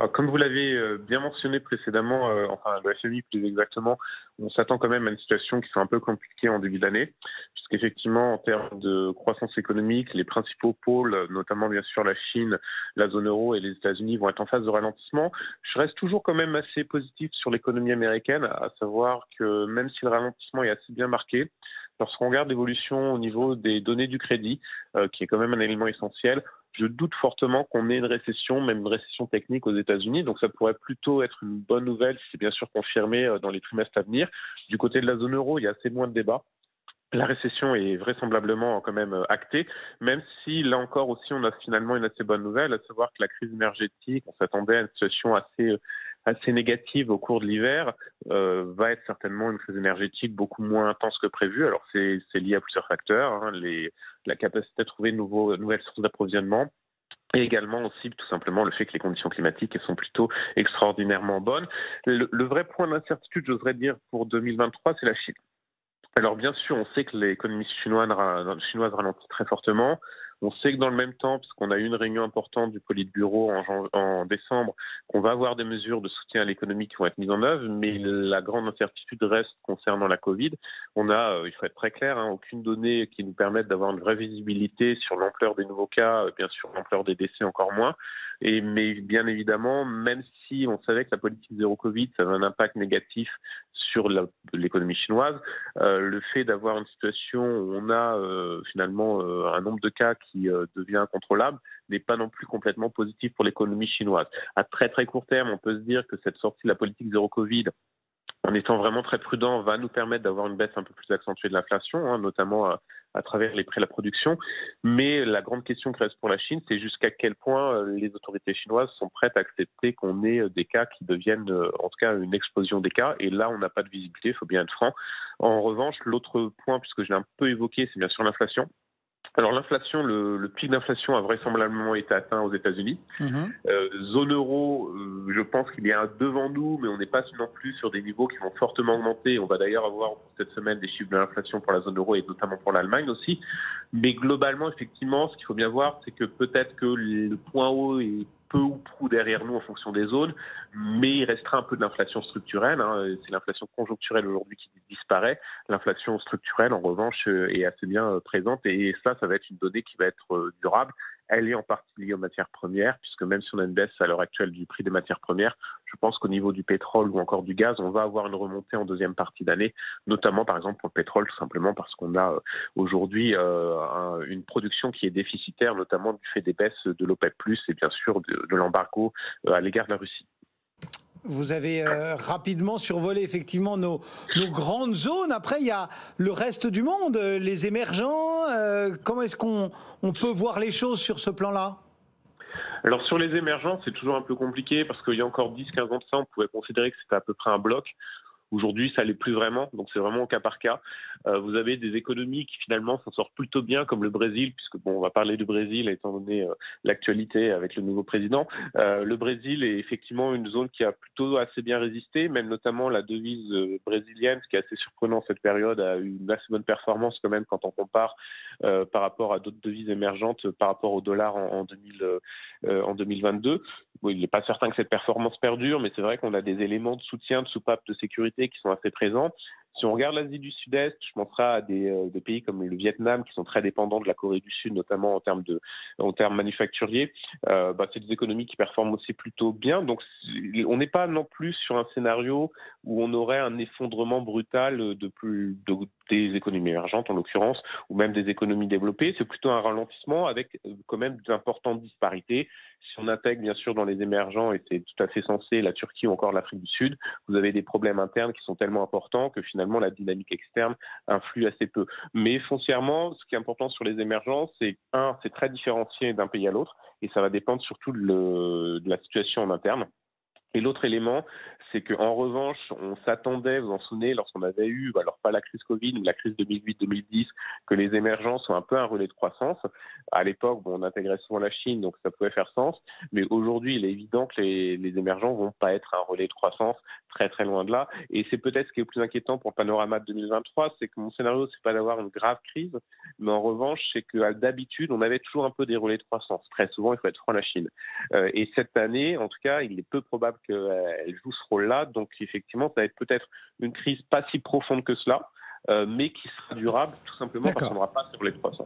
Alors, comme vous l'avez bien mentionné précédemment, enfin le FMI plus exactement, on s'attend quand même à une situation qui soit un peu compliquée en début d'année, puisqu'effectivement en termes de croissance économique, les principaux pôles, notamment bien sûr la Chine, la zone euro et les États-Unis vont être en phase de ralentissement. Je reste toujours quand même assez positif sur l'économie américaine, à savoir que même si le ralentissement est assez bien marqué, lorsqu'on regarde l'évolution au niveau des données du crédit, qui est quand même un élément essentiel, je doute fortement qu'on ait une récession, même une récession technique aux États-Unis. Donc ça pourrait plutôt être une bonne nouvelle si c'est bien sûr confirmé dans les trimestres à venir. Du côté de la zone euro, il y a assez moins de débats. La récession est vraisemblablement quand même actée, même si là encore aussi on a finalement une assez bonne nouvelle, à savoir que la crise énergétique, on s'attendait à une situation assez négative au cours de l'hiver, va être certainement une crise énergétique beaucoup moins intense que prévu. Alors c'est lié à plusieurs facteurs, hein, la capacité à trouver de nouvelles sources d'approvisionnement. Et également aussi tout simplement le fait que les conditions climatiques elles sont plutôt extraordinairement bonnes. Le vrai point d'incertitude, j'oserais dire, pour 2023, c'est la Chine. Alors bien sûr, on sait que l'économie chinoise ralentit très fortement. On sait que dans le même temps, puisqu'on a eu une réunion importante du Politburo en décembre, qu'on va avoir des mesures de soutien à l'économie qui vont être mises en œuvre, mais la grande incertitude reste concernant la Covid. On a, il faut être très clair, hein, aucune donnée qui nous permette d'avoir une vraie visibilité sur l'ampleur des nouveaux cas, bien sûr l'ampleur des décès encore moins. Mais bien évidemment, même si on savait que la politique zéro Covid, ça avait un impact négatif sur l'économie chinoise, le fait d'avoir une situation où on a finalement un nombre de cas qui devient incontrôlable n'est pas non plus complètement positif pour l'économie chinoise. À très très court terme, on peut se dire que cette sortie de la politique zéro Covid, en étant vraiment très prudent, va nous permettre d'avoir une baisse un peu plus accentuée de l'inflation, hein, notamment à travers les prix de la production. Mais la grande question qui reste pour la Chine, c'est jusqu'à quel point les autorités chinoises sont prêtes à accepter qu'on ait des cas qui deviennent, en tout cas, une explosion des cas. Et là, on n'a pas de visibilité, il faut bien être franc. En revanche, l'autre point, puisque je l'ai un peu évoqué, c'est bien sûr l'inflation. Alors l'inflation, le pic d'inflation a vraisemblablement été atteint aux États-Unis. Mhm. Zone euro, je pense qu'il y a un devant nous, mais on n'est pas non plus sur des niveaux qui vont fortement augmenter. On va d'ailleurs avoir cette semaine des chiffres de l'inflation pour la zone euro et notamment pour l'Allemagne aussi. Mais globalement, effectivement, ce qu'il faut bien voir, c'est que peut-être que le point haut est peu ou prou derrière nous en fonction des zones, mais il restera un peu de l'inflation structurelle, hein. C'est l'inflation conjoncturelle aujourd'hui qui disparaît. L'inflation structurelle, en revanche, est assez bien présente et ça va être une donnée qui va être durable. Elle est en partie liée aux matières premières, puisque même si on a une baisse à l'heure actuelle du prix des matières premières, je pense qu'au niveau du pétrole ou encore du gaz, on va avoir une remontée en deuxième partie d'année, notamment par exemple pour le pétrole, tout simplement parce qu'on a aujourd'hui une production qui est déficitaire, notamment du fait des baisses de l'OPEP+, et bien sûr de l'embargo à l'égard de la Russie. Vous avez rapidement survolé effectivement nos grandes zones. Après, il y a le reste du monde, les émergents. Comment est-ce qu'on peut voir les choses sur ce plan-là ? Alors sur les émergents, c'est toujours un peu compliqué parce qu'il y a encore 10-15 ans de ça, on pouvait considérer que c'était à peu près un bloc. Aujourd'hui, ça l'est plus vraiment, donc c'est vraiment au cas par cas. Vous avez des économies qui finalement s'en sortent plutôt bien, comme le Brésil, puisque bon, on va parler du Brésil étant donné l'actualité avec le nouveau président. Le Brésil est effectivement une zone qui a plutôt assez bien résisté, même notamment la devise brésilienne, ce qui est assez surprenant cette période, a eu une assez bonne performance quand même quand on compare par rapport à d'autres devises émergentes, par rapport au dollar en 2022. Bon, il n'est pas certain que cette performance perdure, mais c'est vrai qu'on a des éléments de soutien, de soupape de sécurité qui sont assez présents. Si on regarde l'Asie du Sud-Est, je penserai à des pays comme le Vietnam qui sont très dépendants de la Corée du Sud, notamment en termes manufacturiers. C'est des économies qui performent aussi plutôt bien. Donc, on n'est pas non plus sur un scénario où on aurait un effondrement brutal des économies émergentes, en l'occurrence, ou même des économies développées. C'est plutôt un ralentissement avec quand même d'importantes disparités. Si on intègre bien sûr dans les émergents, et c'est tout à fait censé, la Turquie ou encore l'Afrique du Sud, vous avez des problèmes internes qui sont tellement importants que finalement la dynamique externe influe assez peu. Mais foncièrement, ce qui est important sur les émergents, c'est c'est très différencié d'un pays à l'autre et ça va dépendre surtout de la situation en interne. Et l'autre élément, c'est qu'en revanche, on s'attendait, vous en souvenez, lorsqu'on avait eu, alors pas la crise Covid, mais la crise 2008-2010, que les émergents soient un peu un relais de croissance. À l'époque, on intégrait souvent la Chine, donc ça pouvait faire sens. Mais aujourd'hui, il est évident que les émergents vont pas être un relais de croissance, très très loin de là. Et c'est peut-être ce qui est le plus inquiétant pour le panorama de 2023, c'est que mon scénario, c'est pas d'avoir une grave crise, mais en revanche, c'est que d'habitude, on avait toujours un peu des relais de croissance. Très souvent, il faut être franc, la Chine. Et cette année, en tout cas, il est peu probable qu'elle joue ce rôle-là. Donc, effectivement, ça va être peut-être une crise pas si profonde que cela, mais qui sera durable, tout simplement parce qu'on D'accord. n'aura pas sur les 300.